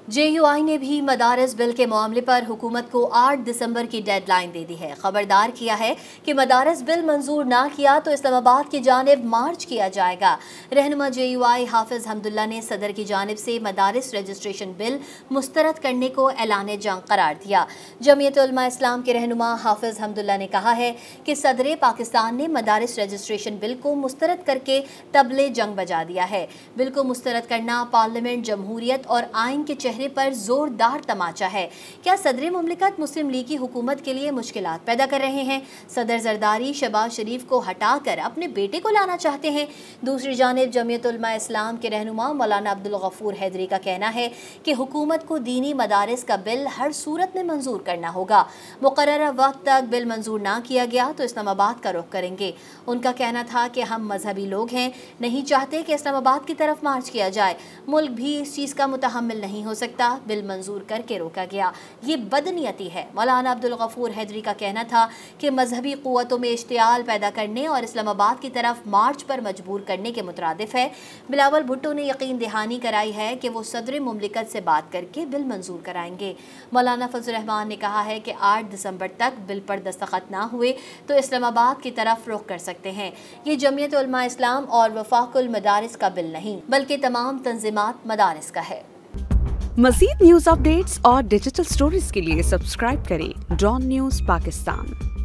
JUI ने भी मदारिस bill के मामले पर हुकूमत को 8 दिसंबर की डेडलाइन दे दी है। खबरदार किया है कि मदारिस बिल मंजूर ना किया तो इस्लामाबाद की जानिब मार्च किया जाएगा। रहनुमा JUI हाफिज हमदुल्ला ने सदर की जानिब से मदारिस रजिस्ट्रेशन बिल मुस्तरद करने को ऐलान जंग करार दिया। जमीयत उलमा इस्लाम के रहनुमा हाफिज हमदुल्ला ने कहा है कि सदर पाकिस्तान ने मदारिस रजिस्ट्रेशन बिल को मुस्तरद करके तबले जंग बजा दिया है। बिल को मुस्तरद करना पार्लियामेंट, जमहूरियत और आइन के चेहरे पर जोरदार तमाचा है। क्या सदर मुमलिकत मुस्लिम लीग की हुकूमत के लिए मुश्किलात पैदा कर रहे हैं? सदर जरदारी शहबाज शरीफ को हटाकर अपने बेटे को लाना चाहते हैं। दूसरी जानिब जमीयत उलमा इस्लाम के रहनुमा मौलाना अब्दुल गफूर हैदरी का कहना है कि हुकूमत को दीनी मदारिस का बिल हर सूरत में मंजूर करना होगा। मुकर्ररा वक्त तक बिल मंजूर ना किया गया तो इस्लामाबाद का रुख करेंगे। उनका कहना था कि हम मजहबी लोग हैं, नहीं चाहते कि इस्लामाबाद की तरफ मार्च किया जाए। मुल्क भी इस चीज़ का मुतहम्मिल नहीं हो सकता। बिल मंजूर करके रोका गया, ये बदनीयती है। मौलाना अब्दुल गफूर हैदरी का कहना था कि मजहबी क़ुव्वतों में इश्तियाल पैदा करने और इस्लामाबाद की तरफ मार्च पर मजबूर करने के मुतरादिफ है। बिलावल भुट्टो ने यकीन दहानी कराई है कि वो सदर मुमलिकत से बात करके बिल मंजूर कराएंगे। मौलाना फजल रहमान ने कहा है कि 8 दिसंबर तक बिल पर दस्तखत ना हुए तो इस्लामाबाद की तरफ रुख कर सकते हैं। ये जमीयत उलमा इस्लाम और वफाकुल मदारिस का बिल नहीं बल्कि तमाम तंजीमात मदारिस का है। मज़ीद न्यूज़ अपडेट्स और डिजिटल स्टोरीज के लिए सब्सक्राइब करें डॉन न्यूज़ पाकिस्तान।